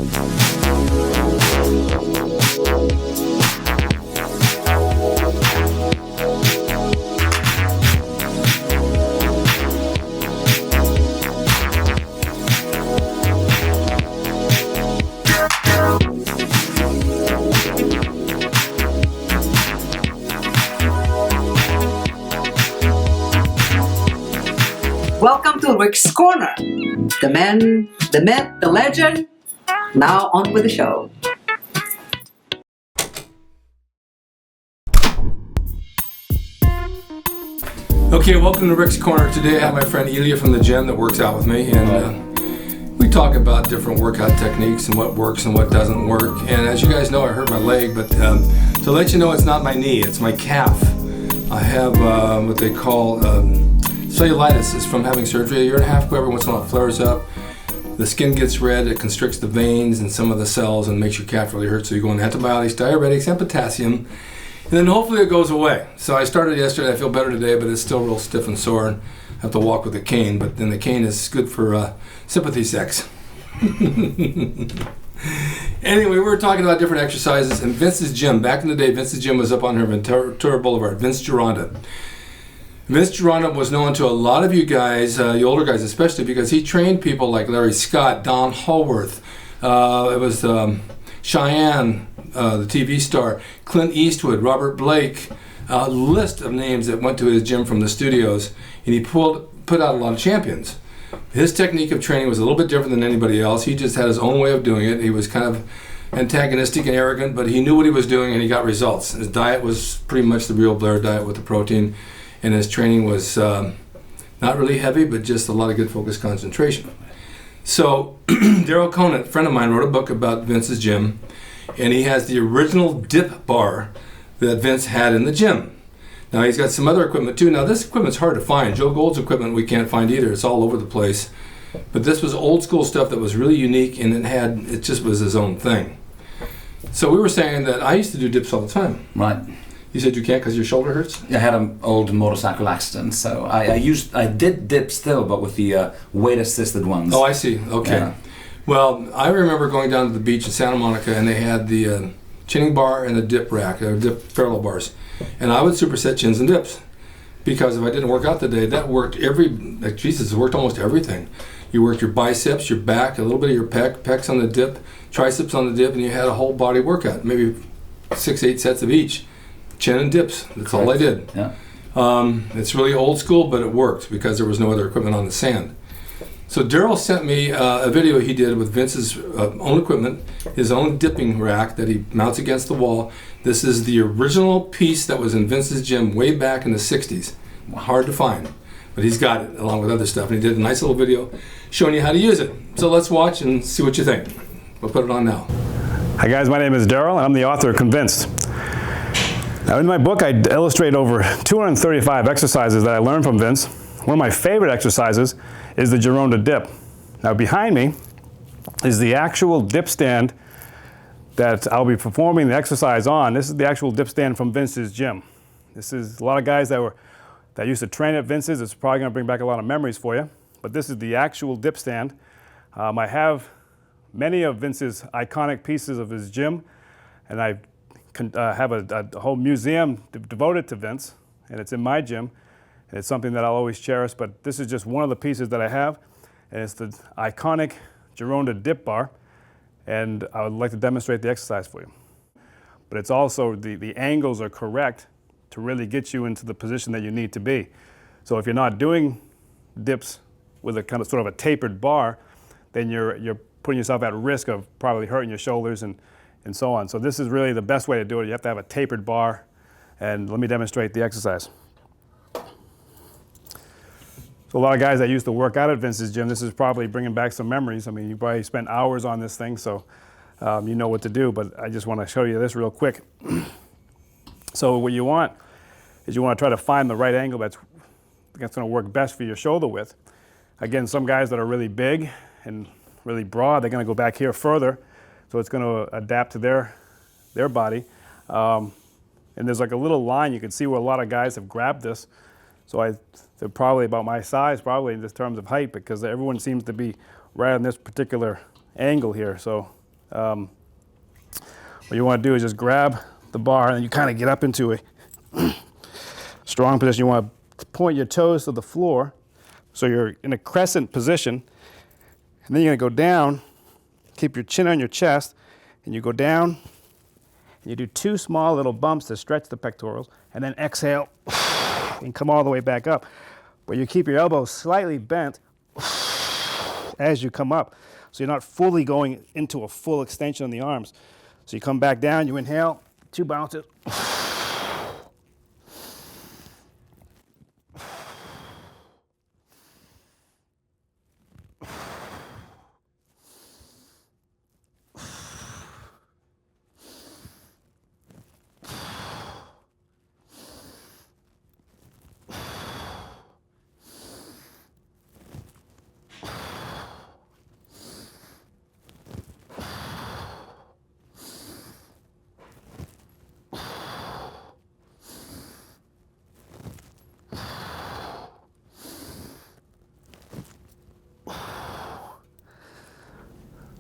Welcome to Rick's Corner. The man, the myth, the legend. Now on with the show. Okay, welcome to Rick's Corner. Today I have my friend Ilya from the gym that works out with me, and we talk about different workout techniques and what works and what doesn't work. And as you guys know, I hurt my leg, but to let you know, it's not my knee, it's my calf. I have what they call cellulitis. It's from having surgery a year and a half ago. Every once in a while it flares up. The skin gets red, it constricts the veins and some of the cells and makes your calf really hurt. So you go on antibiotics, diuretics, and potassium, and then hopefully it goes away. So I started yesterday, I feel better today, but it's still real stiff and sore. And I have to walk with a cane, but then the cane is good for sympathy sex. Anyway, we were talking about different exercises, and Vince's gym. Back in the day, Vince's gym was up on her Ventura Boulevard, Vince Gironda. Vince Gironda was known to a lot of you guys, the older guys especially, because he trained people like Larry Scott, Don Hallworth, it was Cheyenne, the TV star, Clint Eastwood, Robert Blake, a list of names that went to his gym from the studios, and he put out a lot of champions. His technique of training was a little bit different than anybody else. He just had his own way of doing it. He was kind of antagonistic and arrogant, but he knew what he was doing and he got results. His diet was pretty much the real Blair diet with the protein, and his training was not really heavy, but just a lot of good focused concentration. So Darrell, a friend of mine, wrote a book about Vince's gym, and he has the original dip bar that Vince had in the gym. Now he's got some other equipment too. Now this equipment's hard to find. Joe Gold's equipment we can't find either. It's all over the place. But this was old school stuff that was really unique, and it just was his own thing. So we were saying that I used to do dips all the time. Right. You said you can't because your shoulder hurts? I had an old motorcycle accident, so I did dip still, but with the weight assisted ones. Oh, I see. Okay. Yeah. Well, I remember going down to the beach in Santa Monica, and they had the chinning bar and the dip rack, dip parallel bars. And I would superset chins and dips, because if I didn't work out the day, that worked it worked almost everything. You worked your biceps, your back, a little bit of your pecs on the dip, triceps on the dip, and you had a whole body workout, maybe 6-8 sets of each. Chin and dips, that's Correct. All I did. Yeah. It's really old school, but it worked because there was no other equipment on the sand. So Darrell sent me a video he did with Vince's own equipment, his own dipping rack that he mounts against the wall. This is the original piece that was in Vince's gym way back in the 60s. Hard to find, but he's got it along with other stuff. And he did a nice little video showing you how to use it. So let's watch and see what you think. We'll put it on now. Hi guys, my name is Darrell and I'm the author of Convinced. Now in my book I illustrate over 235 exercises that I learned from Vince. One of my favorite exercises is the Gironda dip. Now behind me is the actual dip stand that I'll be performing the exercise on. This is the actual dip stand from Vince's gym. This is a lot of guys that used to train at Vince's. It's probably going to bring back a lot of memories for you. But this is the actual dip stand. I have many of Vince's iconic pieces of his gym, and I have a whole museum devoted to Vince, and it's in my gym. And it's something that I'll always cherish, but this is just one of the pieces that I have, and it's the iconic Gironda dip bar, and I would like to demonstrate the exercise for you. But it's also, the angles are correct to really get you into the position that you need to be. So if you're not doing dips with a kind of sort of a tapered bar, then you're putting yourself at risk of probably hurting your shoulders and so on. So this is really the best way to do it. You have to have a tapered bar, and let me demonstrate the exercise. So a lot of guys that used to work out at Vince's gym, this is probably bringing back some memories. I mean, you probably spent hours on this thing, so you know what to do, but I just want to show you this real quick. So what you want is you want to try to find the right angle that's going to work best for your shoulder width. Again, some guys that are really big and really broad, they're going to go back here further, so it's going to adapt to their body. And there's like a little line, you can see where a lot of guys have grabbed this. So they're probably about my size, probably in terms of height, because everyone seems to be right on this particular angle here. So What you want to do is just grab the bar and you kind of get up into a strong position. You want to point your toes to the floor so you're in a crescent position, and then you're going to go down, keep your chin on your chest, and you go down and you do 2 small little bumps to stretch the pectorals, and then exhale and come all the way back up. But you keep your elbows slightly bent as you come up, so you're not fully going into a full extension on the arms. So you come back down, you inhale, 2 bounces.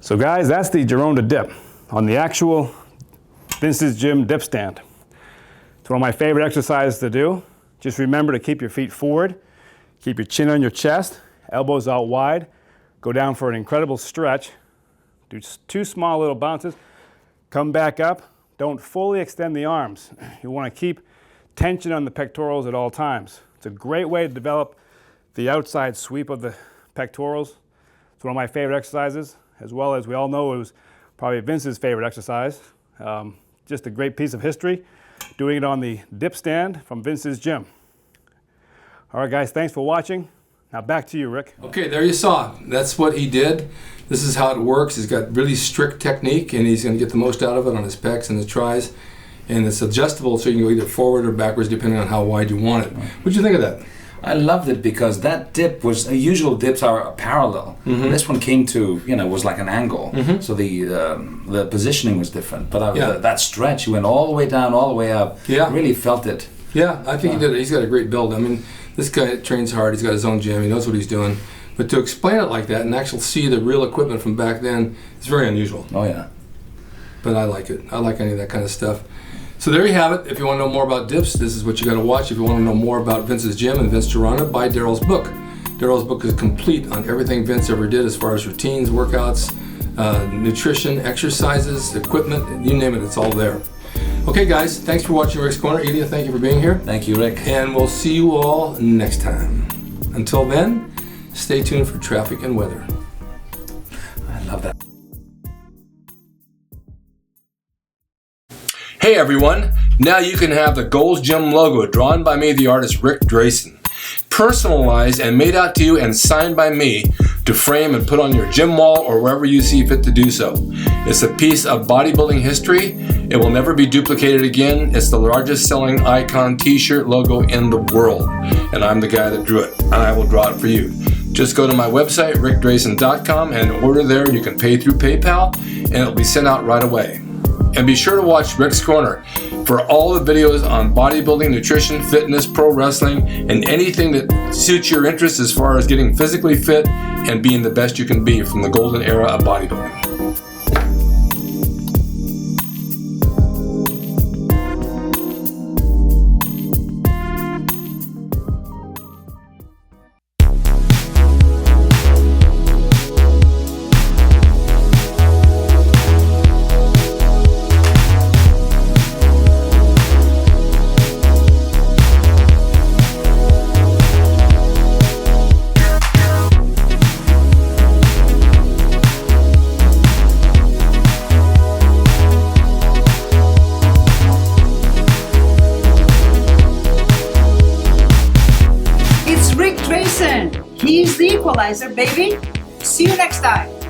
So guys, that's the Gironda dip on the actual Vince's Gym dip stand. It's one of my favorite exercises to do. Just remember to keep your feet forward, keep your chin on your chest, elbows out wide, go down for an incredible stretch, do 2 small little bounces, come back up. Don't fully extend the arms. You want to keep tension on the pectorals at all times. It's a great way to develop the outside sweep of the pectorals. It's one of my favorite exercises, as well as we all know it was probably Vince's favorite exercise. Just a great piece of history, doing it on the dip stand from Vince's Gym. All right, guys, thanks for watching. Now back to you, Rick. Okay, there you saw. That's what he did. This is how it works. He's got really strict technique, and he's going to get the most out of it on his pecs and his tris. And it's adjustable, so you can go either forward or backwards depending on how wide you want it. What'd you think of that? I loved it because that dip was, usual dips are parallel. This one came to, was like an angle. So the positioning was different. But that stretch, you went all the way down, all the way up. Yeah. Really felt it. Yeah, I think he did it. He's got a great build. I mean, this guy trains hard. He's got his own gym. He knows what he's doing. But to explain it like that and actually see the real equipment from back then, it's very unusual. Oh, yeah. But I like it. I like any of that kind of stuff. So there you have it. If you want to know more about dips, this is what you got to watch. If you want to know more about Vince's Gym and Vince Gironda, buy Darrell's book. Darrell's book is complete on everything Vince ever did as far as routines, workouts, nutrition, exercises, equipment, you name it, it's all there. Okay, guys, thanks for watching Rick's Corner. Elia, thank you for being here. Thank you, Rick. And we'll see you all next time. Until then, stay tuned for traffic and weather. I love that. Hey everyone, now you can have the Gold's Gym logo drawn by me, the artist Rick Drayson, personalized and made out to you and signed by me to frame and put on your gym wall or wherever you see fit to do so. It's a piece of bodybuilding history. It will never be duplicated again. It's the largest selling icon t-shirt logo in the world, and I'm the guy that drew it, and I will draw it for you. Just go to my website, rickdrayson.com, and order there. You can pay through PayPal, and it'll be sent out right away. And be sure to watch Rick's Corner for all the videos on bodybuilding, nutrition, fitness, pro wrestling, and anything that suits your interest as far as getting physically fit and being the best you can be from the golden era of bodybuilding. He's the equalizer, baby. See you next time.